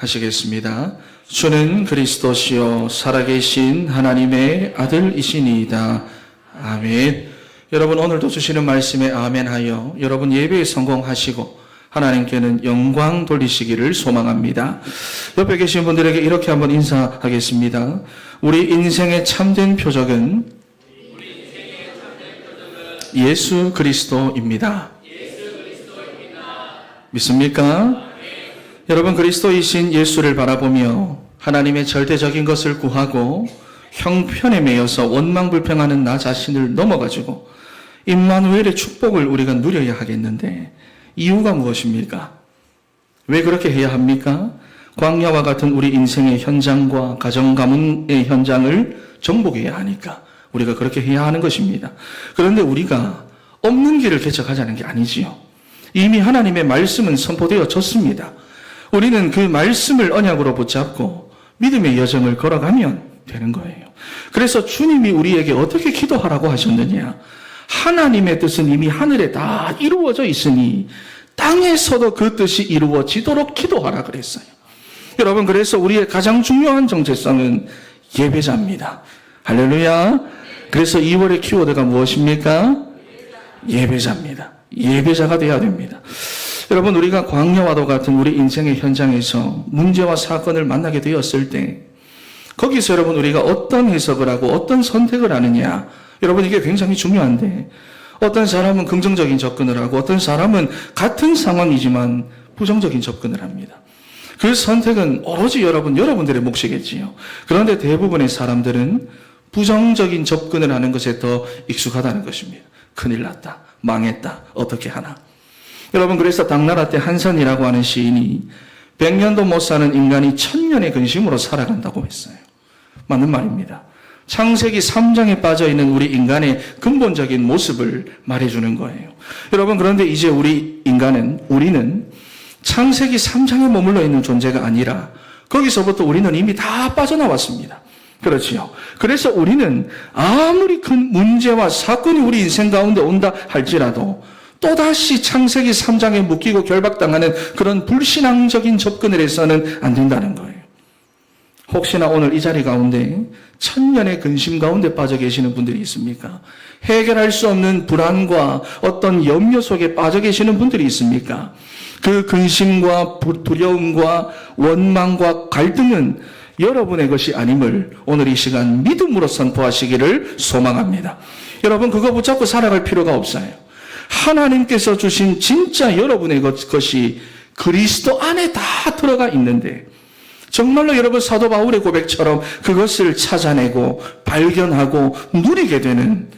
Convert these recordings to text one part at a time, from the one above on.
하시겠습니다. 주는 그리스도시요 살아계신 하나님의 아들이시니이다. 아멘. 여러분 오늘도 주시는 말씀에 아멘하여 여러분 예배에 성공하시고 하나님께는 영광 돌리시기를 소망합니다. 옆에 계신 분들에게 이렇게 한번 인사하겠습니다. 우리 인생의 참된 표적은 예수 그리스도입니다. 믿습니까? 여러분 그리스도이신 예수를 바라보며 하나님의 절대적인 것을 구하고 형편에 매여서 원망불평하는 나 자신을 넘어가지고 임마누엘의 축복을 우리가 누려야 하겠는데 이유가 무엇입니까? 왜 그렇게 해야 합니까? 광야와 같은 우리 인생의 현장과 가정 가문의 현장을 정복해야 하니까 우리가 그렇게 해야 하는 것입니다. 그런데 우리가 없는 길을 개척하자는 게 아니지요. 이미 하나님의 말씀은 선포되어졌습니다. 우리는 그 말씀을 언약으로 붙잡고 믿음의 여정을 걸어가면 되는 거예요. 그래서 주님이 우리에게 어떻게 기도하라고 하셨느냐? 하나님의 뜻은 이미 하늘에 다 이루어져 있으니 땅에서도 그 뜻이 이루어지도록 기도하라 그랬어요. 여러분 그래서 우리의 가장 중요한 정체성은 예배자입니다. 할렐루야. 그래서 2월의 키워드가 무엇입니까? 예배자입니다. 예배자가 되어야 됩니다. 여러분 우리가 광야와도 같은 우리 인생의 현장에서 문제와 사건을 만나게 되었을 때 거기서 여러분 우리가 어떤 해석을 하고 어떤 선택을 하느냐, 여러분 이게 굉장히 중요한데 어떤 사람은 긍정적인 접근을 하고 어떤 사람은 같은 상황이지만 부정적인 접근을 합니다. 그 선택은 오로지 여러분들의 몫이겠지요. 그런데 대부분의 사람들은 부정적인 접근을 하는 것에 더 익숙하다는 것입니다. 큰일 났다, 망했다, 어떻게 하나. 여러분 그래서 당나라 때 한선이라고 하는 시인이 100년도 못 사는 인간이 1000년의 근심으로 살아간다고 했어요. 맞는 말입니다. 창세기 3장에 빠져있는 우리 인간의 근본적인 모습을 말해주는 거예요. 여러분 그런데 이제 우리는 창세기 3장에 머물러 있는 존재가 아니라 거기서부터 우리는 이미 다 빠져나왔습니다. 그렇지요. 그래서 우리는 아무리 큰 문제와 사건이 우리 인생 가운데 온다 할지라도 또다시 창세기 3장에 묶이고 결박당하는 그런 불신앙적인 접근을 해서는 안 된다는 거예요. 혹시나 오늘 이 자리 가운데 1000년의 근심 가운데 빠져 계시는 분들이 있습니까? 해결할 수 없는 불안과 어떤 염려 속에 빠져 계시는 분들이 있습니까? 그 근심과 두려움과 원망과 갈등은 여러분의 것이 아님을 오늘 이 시간 믿음으로 선포하시기를 소망합니다. 여러분 그거 붙잡고 살아갈 필요가 없어요. 하나님께서 주신 진짜 여러분의 것이 그리스도 안에 다 들어가 있는데 정말로 여러분 사도 바울의 고백처럼 그것을 찾아내고 발견하고 누리게 되는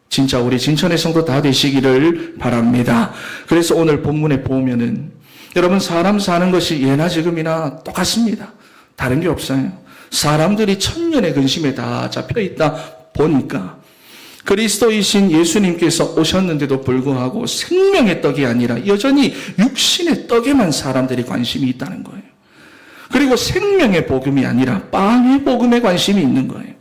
진짜 우리 진천의 성도 다 되시기를 바랍니다. 그래서 오늘 본문에 보면은 여러분 사람 사는 것이 예나 지금이나 똑같습니다. 다른 게 없어요. 사람들이 1000년의 근심에 다 잡혀있다 보니까 그리스도이신 예수님께서 오셨는데도 불구하고 생명의 떡이 아니라 여전히 육신의 떡에만 사람들이 관심이 있다는 거예요. 그리고 생명의 복음이 아니라 빵의 복음에 관심이 있는 거예요.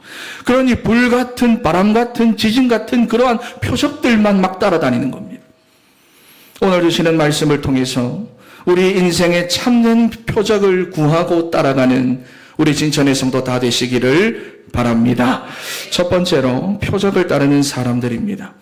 그러니 불같은 바람 같은 지진 같은 그러한 표적들만 막 따라다니는 겁니다. 오늘 주시는 말씀을 통해서 우리 인생의 참된 표적을 구하고 따라가는 우리 진천의 성도 다 되시기를 바랍니다. 첫 번째로 표적을 따르는 사람들입니다.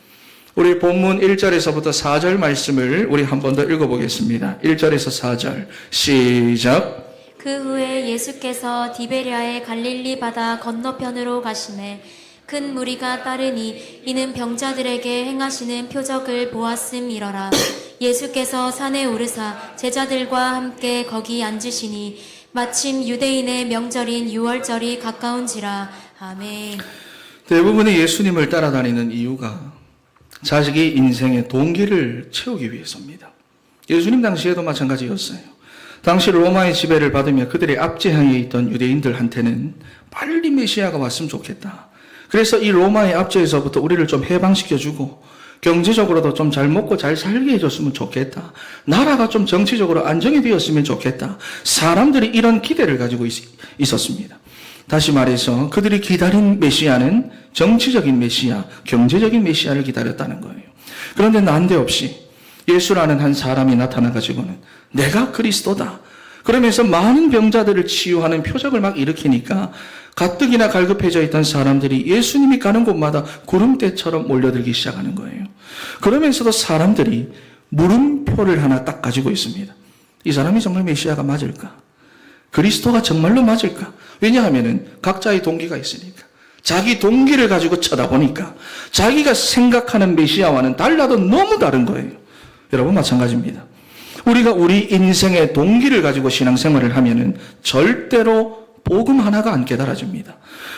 우리 본문 1절에서부터 4절 말씀을 우리 한 번 더 읽어보겠습니다. 1절에서 4절 시작. 그 후에 예수께서 디베랴의 갈릴리 바다 건너편으로 가시매 큰 무리가 따르니 이는 병자들에게 행하시는 표적을 보았음이러라. 예수께서 산에 오르사 제자들과 함께 거기 앉으시니 마침 유대인의 명절인 유월절이 가까운지라. 아멘. 대부분의 예수님을 따라다니는 이유가 자식이 인생의 동기를 채우기 위해서입니다. 예수님 당시에도 마찬가지였어요. 당시 로마의 지배를 받으며 그들의 앞제향에 있던 유대인들한테는 빨리 메시아가 왔으면 좋겠다. 그래서 이 로마의 압제에서부터 우리를 좀 해방시켜주고 경제적으로도 좀 잘 먹고 잘 살게 해줬으면 좋겠다. 나라가 좀 정치적으로 안정이 되었으면 좋겠다. 사람들이 이런 기대를 가지고 있었습니다. 다시 말해서 그들이 기다린 메시아는 정치적인 메시아, 경제적인 메시아를 기다렸다는 거예요. 그런데 난데없이 예수라는 한 사람이 나타나가지고는 내가 그리스도다. 그러면서 많은 병자들을 치유하는 표적을 막 일으키니까 가뜩이나 갈급해져 있던 사람들이 예수님이 가는 곳마다 구름대처럼 몰려들기 시작하는 거예요. 그러면서도 사람들이 물음표를 하나 딱 가지고 있습니다. 이 사람이 정말 메시아가 맞을까? 그리스도가 정말로 맞을까? 왜냐하면 각자의 동기가 있으니까. 자기 동기를 가지고 쳐다보니까 자기가 생각하는 메시아와는 달라도 너무 다른 거예요. 여러분 마찬가지입니다. 우리가 우리 인생의 동기를 가지고 신앙생활을 하면은 절대로 복음 하나가 안 깨달아집니다.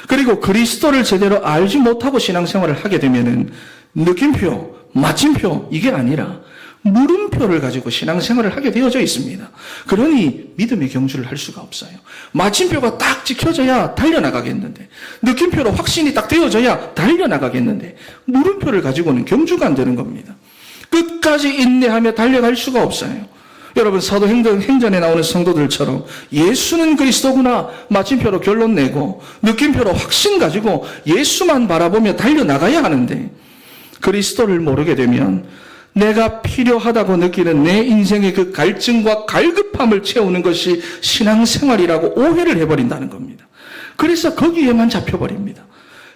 그리고 그리스도를 제대로 알지 못하고 신앙생활을 하게 되면은 느낌표, 마침표 이게 아니라 물음표를 가지고 신앙생활을 하게 되어져 있습니다. 그러니 믿음의 경주를 할 수가 없어요. 마침표가 딱 지켜져야 달려나가겠는데, 느낌표로 확신이 딱 되어져야 달려나가겠는데, 물음표를 가지고는 경주가 안 되는 겁니다. 끝까지 인내하며 달려갈 수가 없어요. 여러분 사도행전에 나오는 성도들처럼 예수는 그리스도구나 마침표로 결론 내고 느낌표로 확신 가지고 예수만 바라보며 달려나가야 하는데, 그리스도를 모르게 되면 내가 필요하다고 느끼는 내 인생의 그 갈증과 갈급함을 채우는 것이 신앙생활이라고 오해를 해버린다는 겁니다. 그래서 거기에만 잡혀버립니다.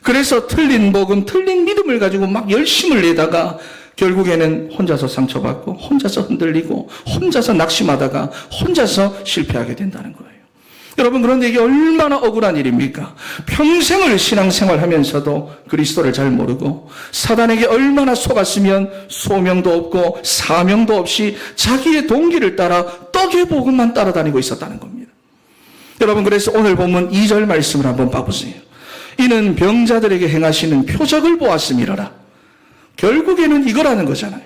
그래서 틀린 복음, 틀린 믿음을 가지고 막 열심을 내다가 결국에는 혼자서 상처받고 혼자서 흔들리고 혼자서 낙심하다가 혼자서 실패하게 된다는 거예요. 여러분 그런데 이게 얼마나 억울한 일입니까? 평생을 신앙생활 하면서도 그리스도를 잘 모르고 사단에게 얼마나 속았으면 소명도 없고 사명도 없이 자기의 동기를 따라 떡의 복음만 따라다니고 있었다는 겁니다. 여러분 그래서 오늘 본문 2절 말씀을 한번 봐보세요. 이는 병자들에게 행하시는 표적을 보았음이로라. 결국에는 이거라는 거잖아요.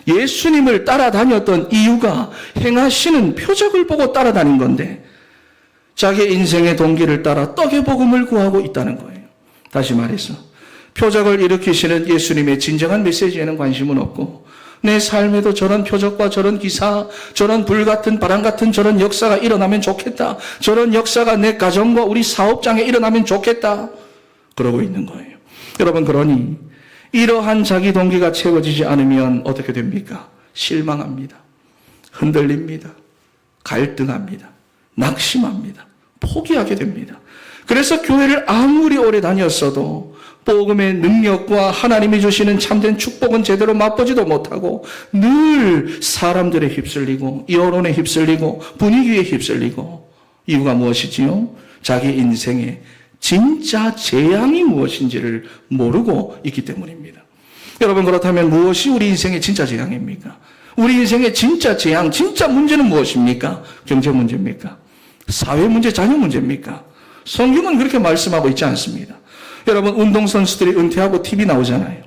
예수님을 따라다녔던 이유가 행하시는 표적을 보고 따라다닌 건데 자기 인생의 동기를 따라 떡의 복음을 구하고 있다는 거예요. 다시 말해서 표적을 일으키시는 예수님의 진정한 메시지에는 관심은 없고 내 삶에도 저런 표적과 저런 기사, 저런 불같은 바람 같은 저런 역사가 일어나면 좋겠다. 저런 역사가 내 가정과 우리 사업장에 일어나면 좋겠다. 그러고 있는 거예요. 여러분 그러니 이러한 자기 동기가 채워지지 않으면 어떻게 됩니까? 실망합니다. 흔들립니다. 갈등합니다. 낙심합니다. 포기하게 됩니다. 그래서 교회를 아무리 오래 다녔어도 복음의 능력과 하나님이 주시는 참된 축복은 제대로 맛보지도 못하고 늘 사람들에 휩쓸리고 여론에 휩쓸리고 분위기에 휩쓸리고 이유가 무엇이지요? 자기 인생의 진짜 재앙이 무엇인지를 모르고 있기 때문입니다. 여러분 그렇다면 무엇이 우리 인생의 진짜 재앙입니까? 우리 인생의 진짜 재앙, 진짜 문제는 무엇입니까? 경제 문제입니까? 사회 문제, 자녀 문제입니까? 성경은 그렇게 말씀하고 있지 않습니다. 여러분 운동선수들이 은퇴하고 TV 나오잖아요.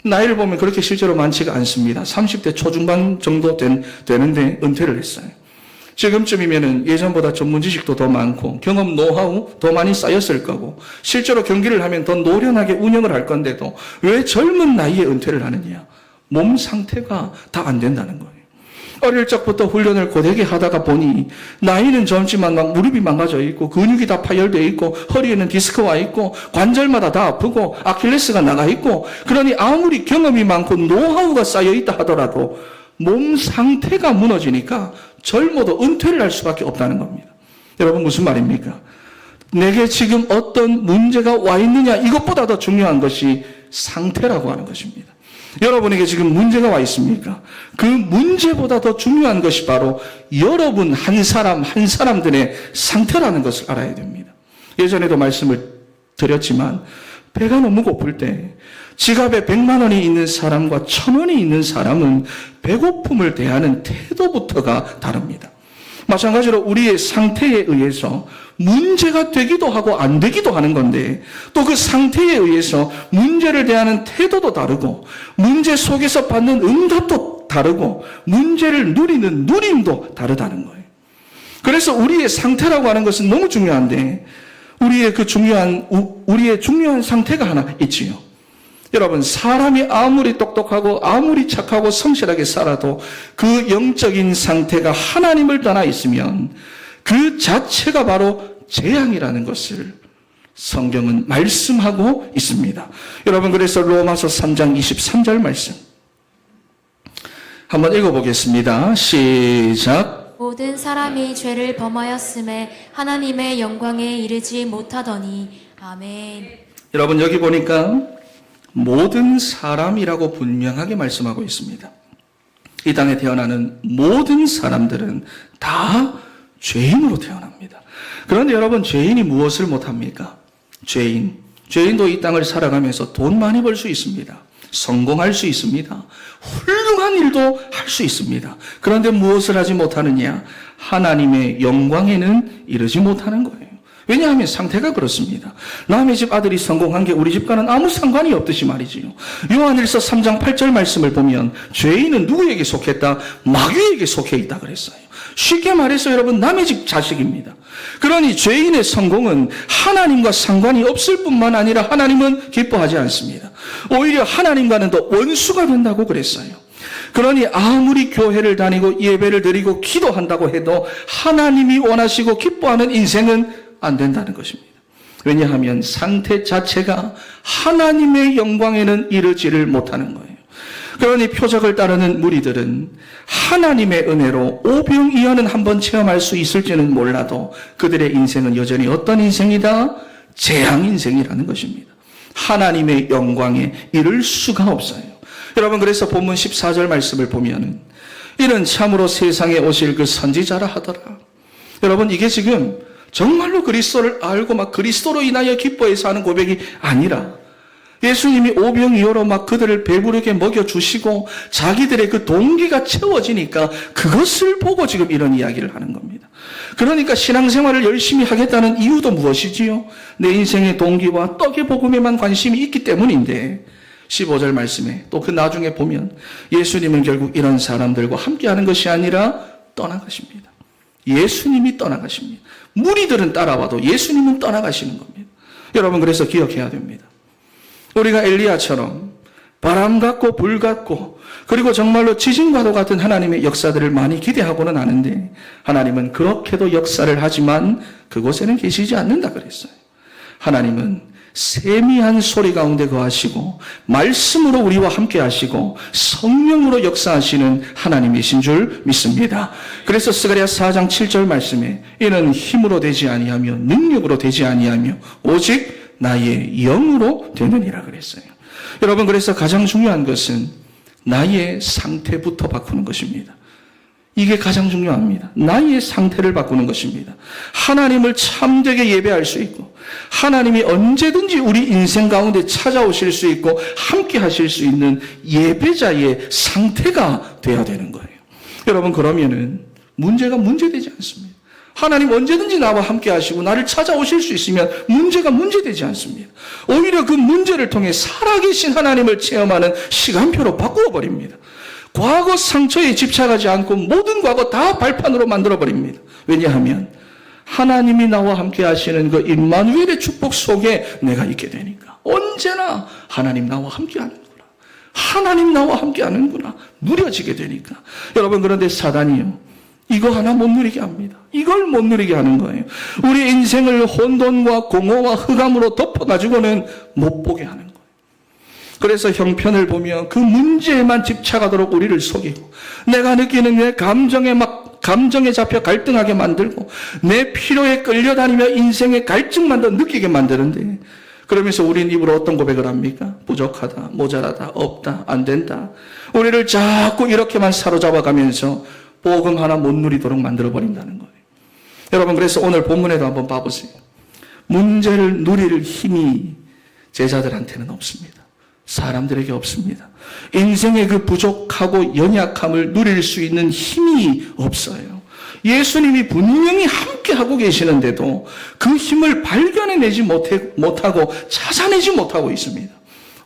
나이를 보면 그렇게 실제로 많지가 않습니다. 30대 초중반 정도 되는데 은퇴를 했어요. 지금쯤이면은 예전보다 전문 지식도 더 많고 경험, 노하우 더 많이 쌓였을 거고 실제로 경기를 하면 더 노련하게 운영을 할 건데도 왜 젊은 나이에 은퇴를 하느냐? 몸 상태가 다 안 된다는 거예요. 어릴 적부터 훈련을 고되게 하다가 보니 나이는 젊지만 막 무릎이 망가져 있고 근육이 다 파열되어 있고 허리에는 디스크가 있고 관절마다 다 아프고 아킬레스가 나가 있고 그러니 아무리 경험이 많고 노하우가 쌓여 있다 하더라도 몸 상태가 무너지니까 젊어도 은퇴를 할 수밖에 없다는 겁니다. 여러분 무슨 말입니까? 내게 지금 어떤 문제가 와 있느냐 이것보다 더 중요한 것이 상태라고 하는 것입니다. 여러분에게 지금 문제가 와 있습니까? 그 문제보다 더 중요한 것이 바로 여러분 한 사람 한 사람들의 상태라는 것을 알아야 됩니다. 예전에도 말씀을 드렸지만 배가 너무 고플 때 지갑에 100만 원이 있는 사람과 1000원이 있는 사람은 배고픔을 대하는 태도부터가 다릅니다. 마찬가지로 우리의 상태에 의해서 문제가 되기도 하고 안 되기도 하는 건데 또 그 상태에 의해서 문제를 대하는 태도도 다르고 문제 속에서 받는 응답도 다르고 문제를 누리는 누림도 다르다는 거예요. 그래서 우리의 상태라고 하는 것은 너무 중요한데 우리의 중요한 상태가 하나 있지요. 여러분 사람이 아무리 똑똑하고 아무리 착하고 성실하게 살아도 그 영적인 상태가 하나님을 떠나 있으면 그 자체가 바로 재앙이라는 것을 성경은 말씀하고 있습니다. 여러분 그래서 로마서 3장 23절 말씀 한번 읽어보겠습니다. 시작. 모든 사람이 죄를 범하였음에 하나님의 영광에 이르지 못하더니 아멘. 여러분 여기 보니까 모든 사람이라고 분명하게 말씀하고 있습니다. 이 땅에 태어나는 모든 사람들은 다 죄인으로 태어납니다. 그런데 여러분 죄인이 무엇을 못합니까? 죄인도 이 땅을 살아가면서 돈 많이 벌 수 있습니다. 성공할 수 있습니다. 훌륭한 일도 할 수 있습니다. 그런데 무엇을 하지 못하느냐? 하나님의 영광에는 이르지 못하는 거예요. 왜냐하면 상태가 그렇습니다. 남의 집 아들이 성공한 게 우리 집과는 아무 상관이 없듯이 말이지요. 요한일서 3장 8절 말씀을 보면 죄인은 누구에게 속했다? 마귀에게 속해 있다 그랬어요. 쉽게 말해서 여러분 남의 집 자식입니다. 그러니 죄인의 성공은 하나님과 상관이 없을 뿐만 아니라 하나님은 기뻐하지 않습니다. 오히려 하나님과는 더 원수가 된다고 그랬어요. 그러니 아무리 교회를 다니고 예배를 드리고 기도한다고 해도 하나님이 원하시고 기뻐하는 인생은 안 된다는 것입니다. 왜냐하면 상태 자체가 하나님의 영광에는 이르지를 못하는 거예요. 그러니 표적을 따르는 무리들은 하나님의 은혜로 오병이어는 한번 체험할 수 있을지는 몰라도 그들의 인생은 여전히 어떤 인생이다? 재앙 인생이라는 것입니다. 하나님의 영광에 이를 수가 없어요. 여러분 그래서 본문 14절 말씀을 보면은 이는 참으로 세상에 오실 그 선지자라 하더라. 여러분 이게 지금 정말로 그리스도를 알고 막 그리스도로 인하여 기뻐해서 하는 고백이 아니라 예수님이 오병이어로 막 그들을 배부르게 먹여주시고 자기들의 그 동기가 채워지니까 그것을 보고 지금 이런 이야기를 하는 겁니다. 그러니까 신앙생활을 열심히 하겠다는 이유도 무엇이지요? 내 인생의 동기와 떡의 복음에만 관심이 있기 때문인데 15절 말씀에 또 그 나중에 보면 예수님은 결국 이런 사람들과 함께하는 것이 아니라 떠나가십니다. 예수님이 떠나가십니다. 무리들은 따라와도 예수님은 떠나가시는 겁니다. 여러분 그래서 기억해야 됩니다. 우리가 엘리야처럼 바람 같고 불 같고 그리고 정말로 지진과도 같은 하나님의 역사들을 많이 기대하고는 하는데 하나님은 그렇게도 역사를 하지만 그곳에는 계시지 않는다 그랬어요. 하나님은 세미한 소리 가운데 거하시고 말씀으로 우리와 함께 하시고 성령으로 역사하시는 하나님이신 줄 믿습니다. 그래서 스가랴 4장 7절 말씀에 이는 힘으로 되지 아니하며 능력으로 되지 아니하며 오직 나의 영으로 되느니라 그랬어요. 여러분 그래서 가장 중요한 것은 나의 상태부터 바꾸는 것입니다. 이게 가장 중요합니다. 나의 상태를 바꾸는 것입니다. 하나님을 참되게 예배할 수 있고 하나님이 언제든지 우리 인생 가운데 찾아오실 수 있고 함께 하실 수 있는 예배자의 상태가 되어야 되는 거예요. 여러분 그러면은 문제가 문제되지 않습니다. 하나님 언제든지 나와 함께 하시고 나를 찾아오실 수 있으면 문제가 문제되지 않습니다. 오히려 그 문제를 통해 살아계신 하나님을 체험하는 시간표로 바꾸어 버립니다. 과거 상처에 집착하지 않고 모든 과거 다 발판으로 만들어버립니다. 왜냐하면 하나님이 나와 함께 하시는 그 임마누엘의 축복 속에 내가 있게 되니까 언제나 하나님 나와 함께 하는구나. 하나님 나와 함께 하는구나. 누려지게 되니까. 여러분 그런데 사단이요. 이거 하나 못 누리게 합니다. 이걸 못 누리게 하는 거예요. 우리 인생을 혼돈과 공허와 흑암으로 덮어가지고는 못 보게 하는 거예요. 그래서 형편을 보면 그 문제에만 집착하도록 우리를 속이고 내가 느끼는 내 감정에 잡혀 갈등하게 만들고 내 필요에 끌려다니며 인생의 갈증만 더 느끼게 만드는데 그러면서 우리는 입으로 어떤 고백을 합니까? 부족하다, 모자라다, 없다, 안 된다. 우리를 자꾸 이렇게만 사로잡아가면서 복음 하나 못 누리도록 만들어버린다는 거예요. 여러분 그래서 오늘 본문에도 한번 봐보세요. 문제를 누릴 힘이 제자들한테는 없습니다. 사람들에게 없습니다. 인생의 그 부족하고 연약함을 누릴 수 있는 힘이 없어요. 예수님이 분명히 함께하고 계시는데도 그 힘을 발견해내지 못하고 찾아내지 못하고 있습니다.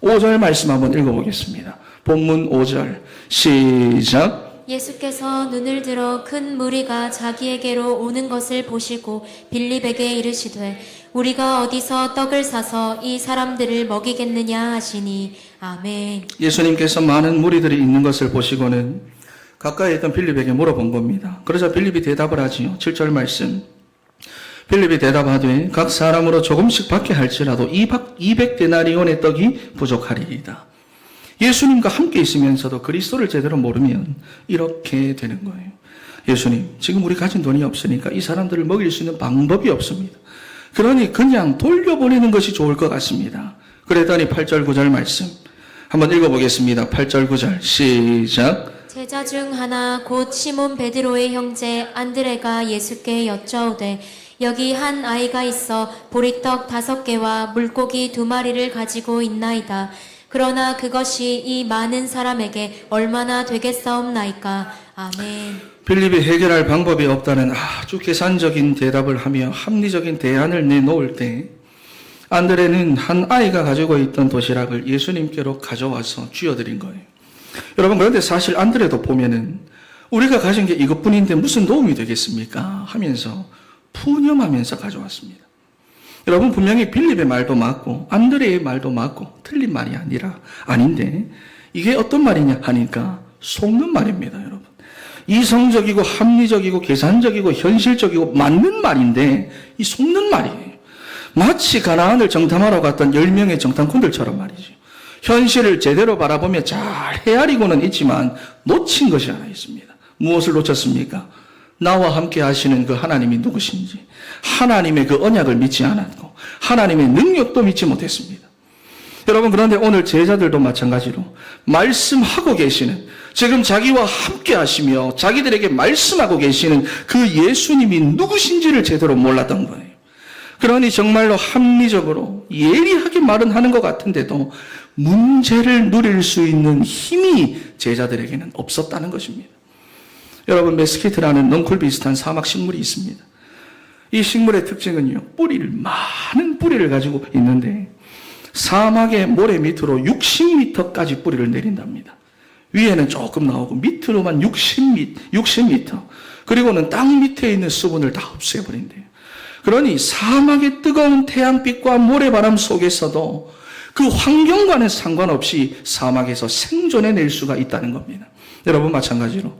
5절 말씀 한번 읽어보겠습니다. 본문 5절 시작. 예수께서 눈을 들어 큰 무리가 자기에게로 오는 것을 보시고 빌립에게 이르시되 우리가 어디서 떡을 사서 이 사람들을 먹이겠느냐 하시니 아멘. 예수님께서 많은 무리들이 있는 것을 보시고는 가까이 있던 빌립에게 물어본 겁니다. 그러자 빌립이 대답을 하지요. 7절 말씀. 빌립이 대답하되 각 사람으로 조금씩 받게 할지라도 200데나리온의 떡이 부족하리이다. 예수님과 함께 있으면서도 그리스도를 제대로 모르면 이렇게 되는 거예요. 예수님, 지금 우리 가진 돈이 없으니까 이 사람들을 먹일 수 있는 방법이 없습니다. 그러니 그냥 돌려보내는 것이 좋을 것 같습니다. 그랬더니 8절 9절 말씀 한번 읽어보겠습니다. 8절 9절 시작. 제자 중 하나 곧 시몬 베드로의 형제 안드레가 예수께 여짜오되 여기 한 아이가 있어 보리떡 5개와 물고기 2마리를 가지고 있나이다. 그러나 그것이 이 많은 사람에게 얼마나 되겠사옵나이까. 아멘. 빌립이 해결할 방법이 없다는 아주 계산적인 대답을 하며 합리적인 대안을 내놓을 때 안드레는 한 아이가 가지고 있던 도시락을 예수님께로 가져와서 쥐어드린 거예요. 여러분, 그런데 사실 안드레도 보면은 우리가 가진 게 이것뿐인데 무슨 도움이 되겠습니까? 하면서 푸념하면서 가져왔습니다. 여러분, 분명히 빌립의 말도 맞고 안드레의 말도 맞고 틀린 말이 아닌데 이게 어떤 말이냐 하니까 속는 말입니다, 여러분. 이성적이고 합리적이고 계산적이고 현실적이고 맞는 말인데 이 속는 말이에요. 마치 가나안을 정탐하러 갔던 10명의 정탐꾼들처럼 말이죠. 현실을 제대로 바라보며 잘 헤아리고는 있지만 놓친 것이 하나 있습니다. 무엇을 놓쳤습니까? 나와 함께 하시는 그 하나님이 누구신지, 하나님의 그 언약을 믿지 않았고 하나님의 능력도 믿지 못했습니다. 여러분, 그런데 오늘 제자들도 마찬가지로 말씀하고 계시는, 지금 자기와 함께 하시며 자기들에게 말씀하고 계시는 그 예수님이 누구신지를 제대로 몰랐던 거예요. 그러니 정말로 합리적으로 예리하게 말은 하는 것 같은데도 문제를 누릴 수 있는 힘이 제자들에게는 없었다는 것입니다. 여러분, 메스키트라는 넝쿨 비슷한 사막 식물이 있습니다. 이 식물의 특징은요, 많은 뿌리를 가지고 있는데 사막의 모래 밑으로 60m까지 뿌리를 내린답니다. 위에는 조금 나오고 밑으로만 60m. 그리고는 땅 밑에 있는 수분을 다 없애버린대요. 그러니 사막의 뜨거운 태양빛과 모래바람 속에서도 그 환경과는 상관없이 사막에서 생존해낼 수가 있다는 겁니다. 여러분, 마찬가지로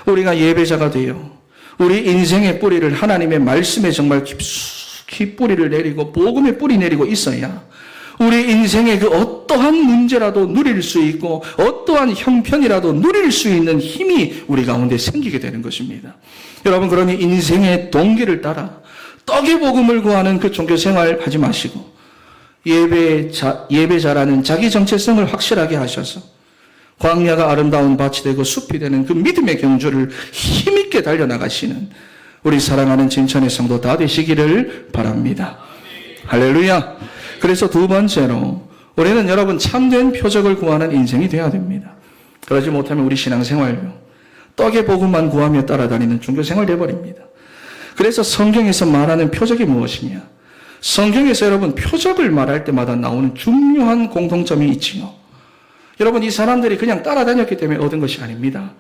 우리가 예배자가 되어 우리 인생의 뿌리를 하나님의 말씀에 정말 깊이 뿌리를 내리고 복음의 뿌리 내리고 있어야 우리 인생의 그 어떠한 문제라도 누릴 수 있고 어떠한 형편이라도 누릴 수 있는 힘이 우리 가운데 생기게 되는 것입니다. 여러분, 그러니 인생의 동기를 따라 떡의 복음을 구하는 그 종교생활 하지 마시고 예배자라는 자기 정체성을 확실하게 하셔서 광야가 아름다운 밭이 되고 숲이 되는 그 믿음의 경주를 힘있게 달려나가시는 우리 사랑하는 진천의 성도 다 되시기를 바랍니다. 할렐루야. 그래서 두 번째로 우리는 여러분 참된 표적을 구하는 인생이 되어야 됩니다. 그러지 못하면 우리 신앙생활요, 떡의 복음만 구하며 따라다니는 종교생활 되어버립니다. 그래서 성경에서 말하는 표적이 무엇이냐? 성경에서 여러분 표적을 말할 때마다 나오는 중요한 공통점이 있지요. 여러분, 이 사람들이 그냥 따라다녔기 때문에 얻은 것이 아닙니다.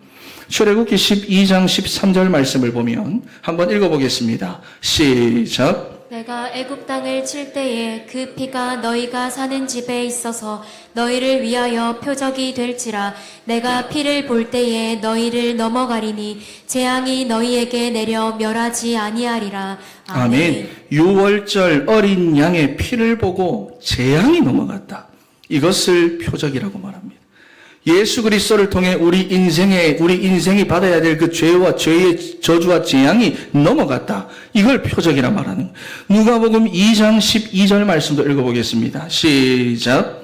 출애굽기 12장 13절 말씀을 보면 한번 읽어보겠습니다. 시작. 내가 애굽 땅을 칠 때에 그 피가 너희가 사는 집에 있어서 너희를 위하여 표적이 될지라. 내가 피를 볼 때에 너희를 넘어가리니 재앙이 너희에게 내려 멸하지 아니하리라. 아멘. 6월절 어린 양의 피를 보고 재앙이 넘어갔다. 이것을 표적이라고 말합니다. 예수 그리스도를 통해 우리 인생이 받아야 될 그 죄와 죄의 저주와 재앙이 넘어갔다. 이걸 표적이라 말하는 거예요. 누가복음 2장 12절 말씀도 읽어보겠습니다. 시작.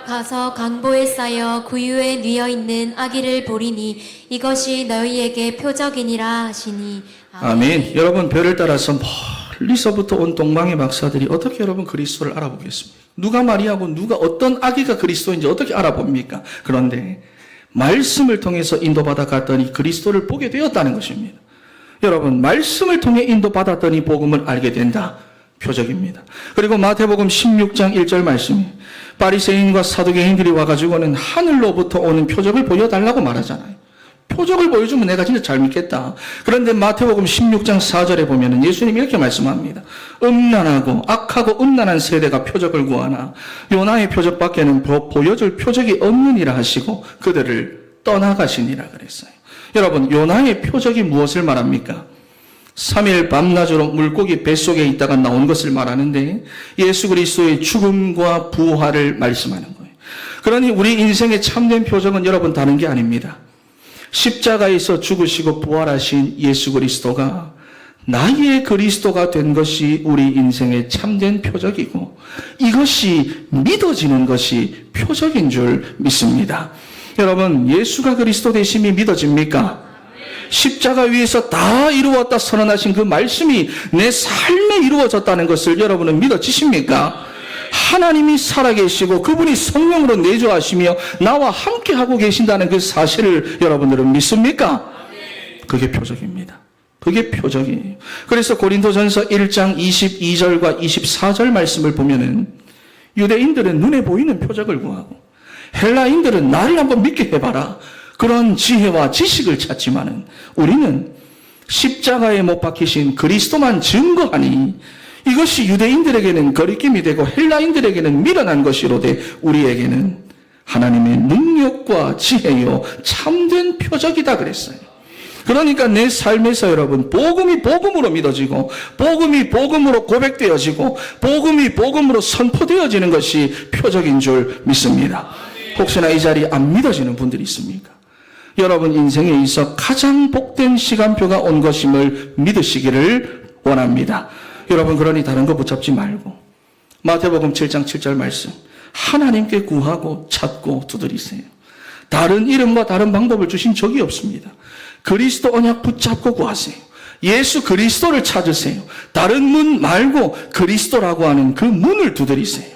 가서 강보에 쌓여 구유에 뉘어 있는 아기를 보리니 이것이 너희에게 표적이니라 하시니. 아멘. 여러분, 별을 따라서 멀리서부터 온 동방의 박사들이 어떻게 여러분 그리스도를 알아보겠습니까? 누가 마리아고 누가 어떤 아기가 그리스도인지 어떻게 알아봅니까? 그런데 말씀을 통해서 인도받아 갔더니 그리스도를 보게 되었다는 것입니다. 여러분, 말씀을 통해 인도받았더니 복음을 알게 된다. 표적입니다. 그리고 마태복음 16장 1절 말씀이 바리새인과 사두개인들이 와가지고는 하늘로부터 오는 표적을 보여달라고 말하잖아요. 표적을 보여주면 내가 진짜 잘 믿겠다. 그런데 마태복음 16장 4절에 보면은 예수님이 이렇게 말씀합니다. 음란하고 악하고 음란한 세대가 표적을 구하나 요나의 표적밖에는 보여줄 표적이 없느니라 하시고 그들을 떠나가시니라 그랬어요. 여러분, 요나의 표적이 무엇을 말합니까? 3일 밤낮으로 물고기 뱃속에 있다가 나온 것을 말하는데 예수 그리스도의 죽음과 부활을 말씀하는 거예요. 그러니 우리 인생의 참된 표적은 여러분 다른 게 아닙니다. 십자가에서 죽으시고 부활하신 예수 그리스도가 나의 그리스도가 된 것이 우리 인생의 참된 표적이고 이것이 믿어지는 것이 표적인 줄 믿습니다. 여러분, 예수가 그리스도 되심이 믿어집니까? 십자가 위에서 다 이루었다 선언하신 그 말씀이 내 삶에 이루어졌다는 것을 여러분은 믿어지십니까? 하나님이 살아계시고 그분이 성령으로 내주하시며 나와 함께하고 계신다는 그 사실을 여러분들은 믿습니까? 그게 표적입니다. 그게 표적이에요. 그래서 고린도전서 1장 22절과 24절 말씀을 보면은 유대인들은 눈에 보이는 표적을 구하고 헬라인들은 나를 한번 믿게 해봐라. 그런 지혜와 지식을 찾지만은 우리는 십자가에 못 박히신 그리스도만 증거하니 이것이 유대인들에게는 거리낌이 되고 헬라인들에게는 미련한 것이로되 우리에게는 하나님의 능력과 지혜요 참된 표적이다 그랬어요. 그러니까 내 삶에서 여러분 복음이 복음으로 믿어지고 복음이 복음으로 고백되어지고 복음이 복음으로 선포되어지는 것이 표적인 줄 믿습니다. 혹시나 이 자리에 안 믿어지는 분들이 있습니까? 여러분 인생에 있어 가장 복된 시간표가 온 것임을 믿으시기를 원합니다. 여러분 그러니 다른 거 붙잡지 말고 마태복음 7장 7절 말씀 하나님께 구하고 찾고 두드리세요. 다른 이름과 다른 방법을 주신 적이 없습니다. 그리스도 언약 붙잡고 구하세요. 예수 그리스도를 찾으세요. 다른 문 말고 그리스도라고 하는 그 문을 두드리세요.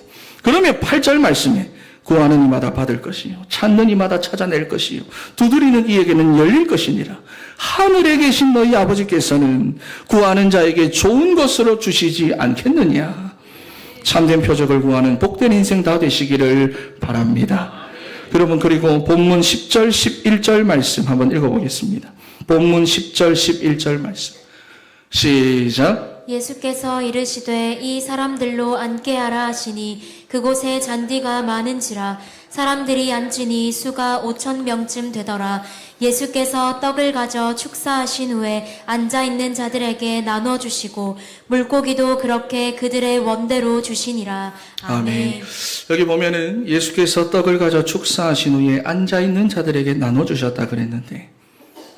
그러면 8절 말씀에 구하는 이마다 받을 것이요 찾는 이마다 찾아낼 것이요 두드리는 이에게는 열릴 것이니라. 하늘에 계신 너희 아버지께서는 구하는 자에게 좋은 것으로 주시지 않겠느냐. 참된 표적을 구하는 복된 인생 다 되시기를 바랍니다. 여러분 그리고 본문 10절 11절 말씀 한번 읽어보겠습니다. 본문 10절 11절 말씀 시작. 예수께서 이르시되 이 사람들로 앉게 하라 하시니 그곳에 잔디가 많은지라 사람들이 앉으니 수가 5,000명쯤 되더라. 예수께서 떡을 가져 축사하신 후에 앉아있는 자들에게 나눠주시고 물고기도 그렇게 그들의 원대로 주시니라. 아멘. 여기 보면은 예수께서 떡을 가져 축사하신 후에 앉아있는 자들에게 나눠주셨다 그랬는데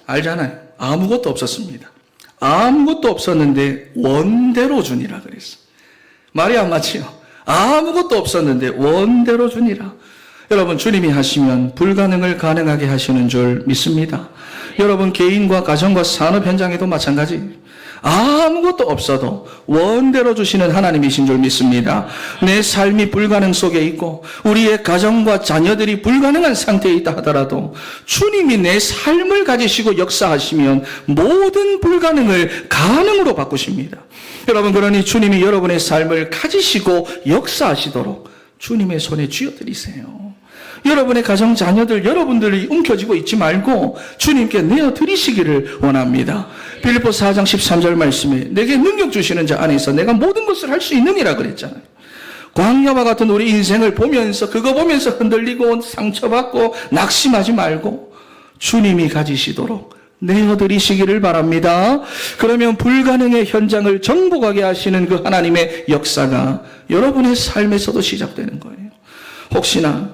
알잖아요. 아무것도 없었습니다. 아무것도 없었는데 원대로 주니라 그랬어. 말이 안 맞지요? 아무것도 없었는데 원대로 주니라. 여러분 주님이 하시면 불가능을 가능하게 하시는 줄 믿습니다. 여러분 개인과 가정과 산업 현장에도 마찬가지. 아무것도 없어도 원대로 주시는 하나님이신 줄 믿습니다. 내 삶이 불가능 속에 있고 우리의 가정과 자녀들이 불가능한 상태에 있다 하더라도 주님이 내 삶을 가지시고 역사하시면 모든 불가능을 가능으로 바꾸십니다. 여러분 그러니 주님이 여러분의 삶을 가지시고 역사하시도록 주님의 손에 쥐어드리세요. 여러분의 가정 자녀들 여러분들이 움켜쥐고 있지 말고 주님께 내어드리시기를 원합니다. 빌립보 4장 13절 말씀에 내게 능력 주시는 자 안에서 내가 모든 것을 할 수 있느니라 그랬잖아요. 광야와 같은 우리 인생을 보면서 그거 보면서 흔들리고 상처받고 낙심하지 말고 주님이 가지시도록 내어드리시기를 바랍니다. 그러면 불가능의 현장을 정복하게 하시는 그 하나님의 역사가 여러분의 삶에서도 시작되는 거예요. 혹시나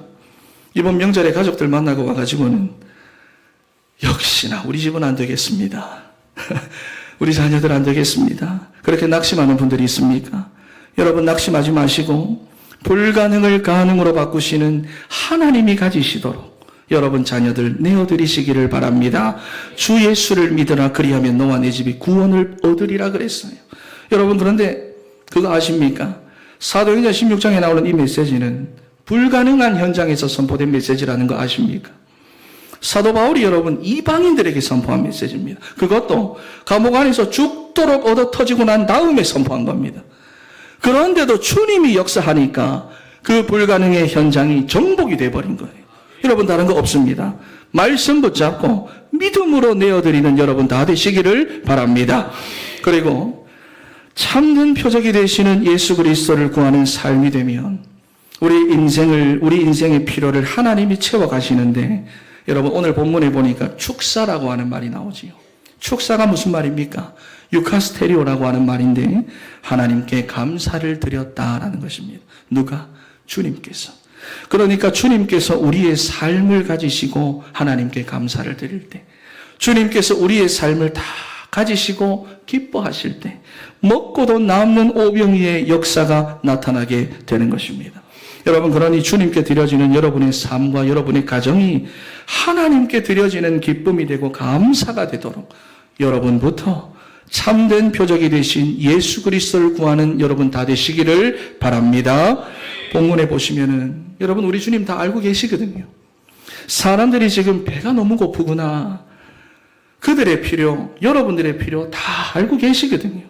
이번 명절에 가족들 만나고 와가지고는 역시나 우리 집은 안 되겠습니다. 우리 자녀들 안 되겠습니다. 그렇게 낙심하는 분들이 있습니까? 여러분 낙심하지 마시고 불가능을 가능으로 바꾸시는 하나님이 가지시도록 여러분 자녀들 내어드리시기를 바랍니다. 주 예수를 믿으라 그리하면 너와 내 집이 구원을 얻으리라 그랬어요. 여러분 그런데 그거 아십니까? 사도행전 16장에 나오는 이 메시지는 불가능한 현장에서 선포된 메시지라는 거 아십니까? 사도 바울이 여러분 이방인들에게 선포한 메시지입니다. 그것도 감옥 안에서 죽도록 얻어 터지고 난 다음에 선포한 겁니다. 그런데도 주님이 역사하니까 그 불가능의 현장이 정복이 돼버린 거예요. 여러분 다른 거 없습니다. 말씀 붙잡고 믿음으로 내어드리는 여러분 다 되시기를 바랍니다. 그리고 참된 표적이 되시는 예수 그리스도를 구하는 삶이 되면 우리 인생의 필요를 하나님이 채워가시는데 여러분 오늘 본문에 보니까 축사라고 하는 말이 나오지요. 축사가 무슨 말입니까? 유카스테리오라고 하는 말인데 하나님께 감사를 드렸다라는 것입니다. 누가? 주님께서. 그러니까 주님께서 우리의 삶을 가지시고 하나님께 감사를 드릴 때, 주님께서 우리의 삶을 다 가지시고 기뻐하실 때 먹고도 남는 오병이의 역사가 나타나게 되는 것입니다. 여러분, 그러니 주님께 드려지는 여러분의 삶과 여러분의 가정이 하나님께 드려지는 기쁨이 되고 감사가 되도록 여러분부터 참된 표적이 되신 예수 그리스도를 구하는 여러분 다 되시기를 바랍니다. 본문에 보시면은 여러분, 우리 주님 다 알고 계시거든요. 사람들이 지금 배가 너무 고프구나, 그들의 필요, 여러분들의 필요 다 알고 계시거든요.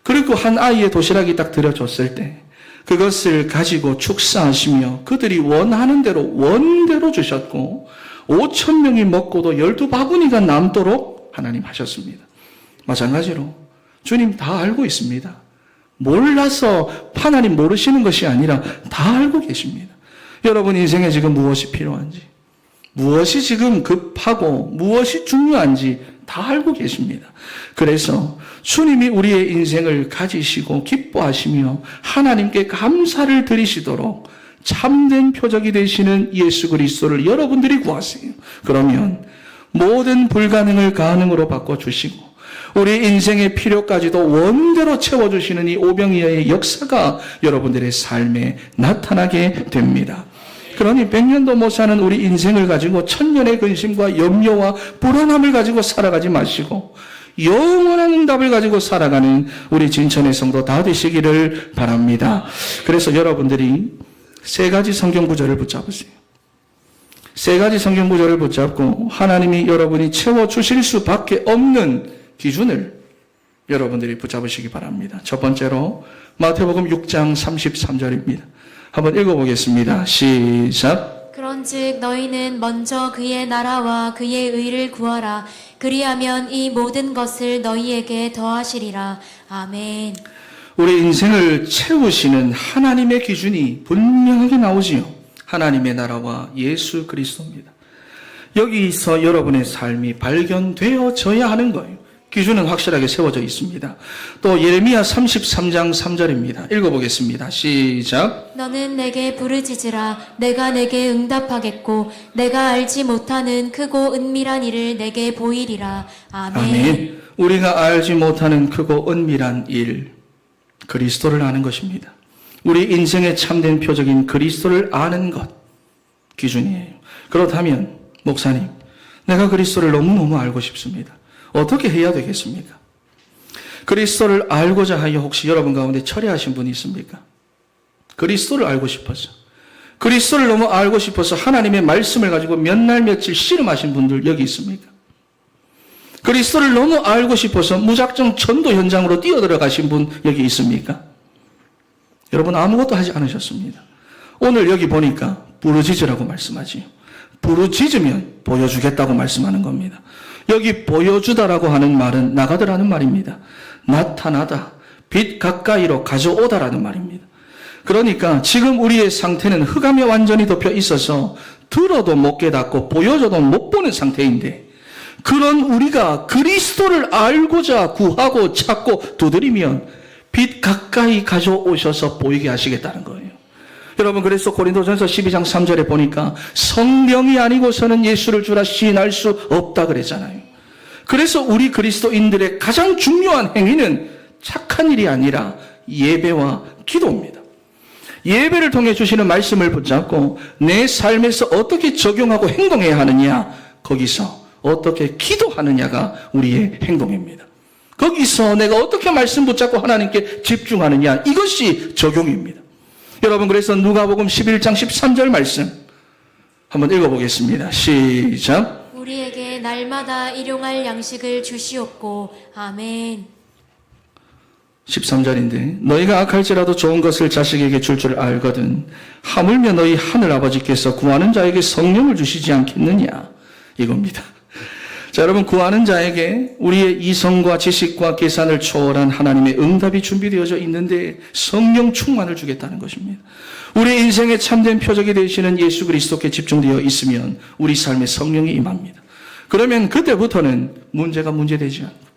그리고 한 아이의 도시락이 딱 들여줬을 때 그것을 가지고 축사하시며 그들이 원하는 대로 원대로 주셨고 5,000명이 먹고도 12바구니가 남도록 하나님 하셨습니다. 마찬가지로 주님 다 알고 있습니다. 몰라서 하나님 모르시는 것이 아니라 다 알고 계십니다. 여러분 인생에 지금 무엇이 필요한지, 무엇이 지금 급하고 무엇이 중요한지 다 알고 계십니다. 그래서 주님이 우리의 인생을 가지시고 기뻐하시며 하나님께 감사를 드리시도록 참된 표적이 되시는 예수 그리스도를 여러분들이 구하세요. 그러면 모든 불가능을 가능으로 바꿔주시고 우리 인생의 필요까지도 원대로 채워주시는 이 오병이어의 역사가 여러분들의 삶에 나타나게 됩니다. 그러니 100년도 못 사는 우리 인생을 가지고 천년의 근심과 염려와 불안함을 가지고 살아가지 마시고 영원한 응답을 가지고 살아가는 우리 진천의 성도 다 되시기를 바랍니다. 그래서 여러분들이 세 가지 성경 구절을 붙잡으세요. 세 가지 성경 구절을 붙잡고 하나님이 여러분이 채워주실 수밖에 없는 기준을 여러분들이 붙잡으시기 바랍니다. 첫 번째로 마태복음 6장 33절입니다. 한번 읽어보겠습니다. 시작. 그런즉 너희는 먼저 그의 나라와 그의 의를 구하라. 그리하면 이 모든 것을 너희에게 더하시리라. 아멘. 우리 인생을 채우시는 하나님의 기준이 분명하게 나오지요. 하나님의 나라와 예수 그리스도입니다. 여기서 여러분의 삶이 발견되어져야 하는 거예요. 기준은 확실하게 세워져 있습니다. 또 예레미야 33장 3절입니다. 읽어보겠습니다. 시작. 너는 내게 부르짖으라. 내가 내게 응답하겠고 내가 알지 못하는 크고 은밀한 일을 내게 보이리라. 아멘. 아멘. 우리가 알지 못하는 크고 은밀한 일, 그리스도를 아는 것입니다. 우리 인생의 참된 표적인 그리스도를 아는 것, 기준이에요. 그렇다면 목사님, 내가 그리스도를 너무너무 알고 싶습니다. 어떻게 해야 되겠습니까? 그리스도를 알고자 하여 혹시 여러분 가운데 철회하신 분이 있습니까? 그리스도를 알고 싶어서, 그리스도를 너무 알고 싶어서 하나님의 말씀을 가지고 몇 날 며칠 씨름하신 분들 여기 있습니까? 그리스도를 너무 알고 싶어서 무작정 전도 현장으로 뛰어들어가신 분 여기 있습니까? 여러분 아무것도 하지 않으셨습니다. 오늘 여기 보니까 부르짖으라고 말씀하지요. 부르짖으면 보여주겠다고 말씀하는 겁니다. 여기 보여주다라고 하는 말은 나가더라는 말입니다. 나타나다, 빛 가까이로 가져오다라는 말입니다. 그러니까 지금 우리의 상태는 흑암에 완전히 덮여 있어서 들어도 못 깨닫고 보여줘도 못 보는 상태인데, 그런 우리가 그리스도를 알고자 구하고 찾고 두드리면 빛 가까이 가져오셔서 보이게 하시겠다는 거예요. 여러분, 그래서 고린도전서 12장 3절에 보니까 성령이 아니고서는 예수를 주라 시인할 수 없다 그랬잖아요. 그래서 우리 그리스도인들의 가장 중요한 행위는 착한 일이 아니라 예배와 기도입니다. 예배를 통해 주시는 말씀을 붙잡고 내 삶에서 어떻게 적용하고 행동해야 하느냐, 거기서 어떻게 기도하느냐가 우리의 행동입니다. 거기서 내가 어떻게 말씀 붙잡고 하나님께 집중하느냐, 이것이 적용입니다. 여러분, 그래서 누가복음 11장 13절 말씀 한번 읽어보겠습니다. 시작. 우리에게 날마다 일용할 양식을 주시옵고. 아멘. 13절인데 너희가 악할지라도 좋은 것을 자식에게 줄 줄 알거든 하물며 너희 하늘 아버지께서 구하는 자에게 성령을 주시지 않겠느냐, 이겁니다. 자, 여러분, 구하는 자에게 우리의 이성과 지식과 계산을 초월한 하나님의 응답이 준비되어져 있는데 성령 충만을 주겠다는 것입니다. 우리 인생의 참된 표적이 되시는 예수 그리스도께 집중되어 있으면 우리 삶에 성령이 임합니다. 그러면 그때부터는 문제가 문제되지 않고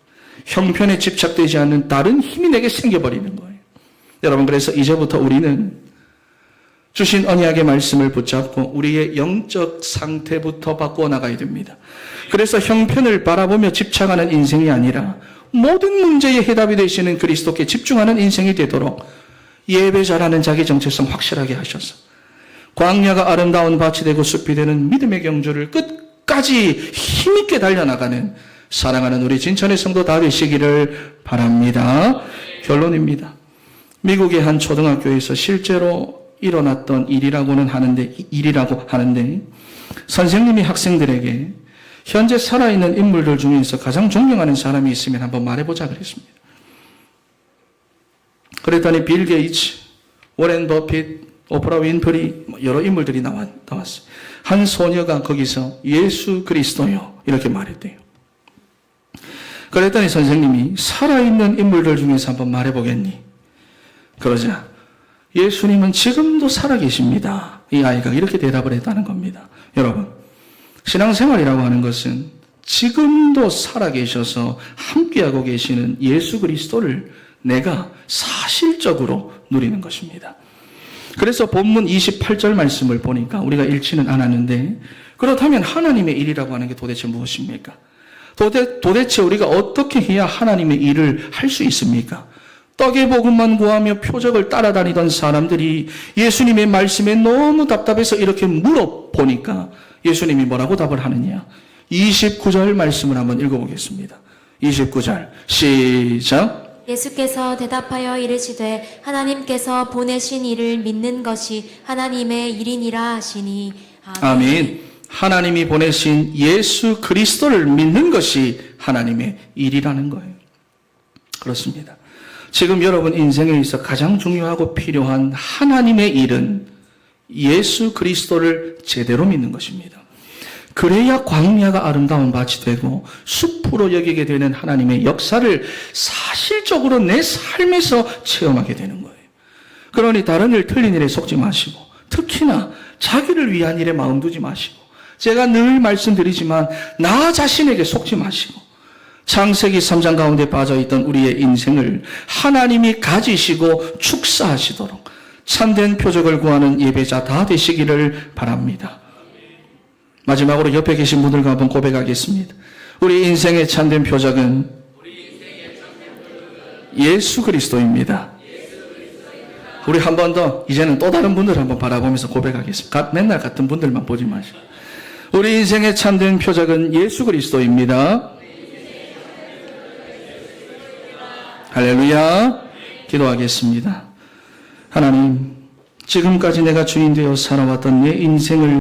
형편에 집착되지 않는 다른 힘이 내게 생겨버리는 거예요. 여러분, 그래서 이제부터 우리는 주신 언약의 말씀을 붙잡고 우리의 영적 상태부터 바꾸어 나가야 됩니다. 그래서 형편을 바라보며 집착하는 인생이 아니라 모든 문제의 해답이 되시는 그리스도께 집중하는 인생이 되도록 예배자라는 자기 정체성 확실하게 하셔서 광야가 아름다운 밭이 되고 숲이 되는 믿음의 경주를 끝까지 힘있게 달려나가는 사랑하는 우리 진천의 성도 다 되시기를 바랍니다. 결론입니다. 미국의 한 초등학교에서 실제로 일어났던 일이라고 하는데 선생님이 학생들에게 현재 살아있는 인물들 중에서 가장 존경하는 사람이 있으면 한번 말해보자 그랬습니다. 그랬더니 빌 게이츠, 워렌 버핏, 오프라 윈프리 여러 인물들이 나왔어요. 한 소녀가 거기서 예수 그리스도요 이렇게 말했대요. 그랬더니 선생님이 살아있는 인물들 중에서 한번 말해보겠니? 그러자 예수님은 지금도 살아계십니다. 이 아이가 이렇게 대답을 했다는 겁니다. 여러분, 신앙생활이라고 하는 것은 지금도 살아계셔서 함께하고 계시는 예수 그리스도를 내가 사실적으로 누리는 것입니다. 그래서 본문 28절 말씀을 보니까 우리가 읽지는 않았는데 그렇다면 하나님의 일이라고 하는 게 도대체 무엇입니까? 도대체 우리가 어떻게 해야 하나님의 일을 할 수 있습니까? 떡의 복음만 구하며 표적을 따라다니던 사람들이 예수님의 말씀에 너무 답답해서 이렇게 물어보니까 예수님이 뭐라고 답을 하느냐? 29절 말씀을 한번 읽어보겠습니다. 29절 시작. 예수께서 대답하여 이르시되 하나님께서 보내신 이를 믿는 것이 하나님의 일이니라 하시니 아멘. 하나님이 보내신 예수 그리스도를 믿는 것이 하나님의 일이라는 거예요. 그렇습니다. 지금 여러분 인생에 있어 가장 중요하고 필요한 하나님의 일은 예수 그리스도를 제대로 믿는 것입니다. 그래야 광야가 아름다운 밭이 되고 숲으로 여기게 되는 하나님의 역사를 사실적으로 내 삶에서 체험하게 되는 거예요. 그러니 다른 일 틀린 일에 속지 마시고 특히나 자기를 위한 일에 마음 두지 마시고 제가 늘 말씀드리지만 나 자신에게 속지 마시고 창세기 3장 가운데 빠져있던 우리의 인생을 하나님이 가지시고 축사하시도록 참된 표적을 구하는 예배자 다 되시기를 바랍니다. 마지막으로 옆에 계신 분들과 한번 고백하겠습니다. 우리 인생의 참된 표적은 예수 그리스도입니다. 우리 한 번 더 이제는 또 다른 분들 한번 바라보면서 고백하겠습니다. 맨날 같은 분들만 보지 마시고 우리 인생의 참된 표적은 예수 그리스도입니다. 할렐루야. 기도하겠습니다. 하나님, 지금까지 내가 주인 되어 살아왔던 내 인생을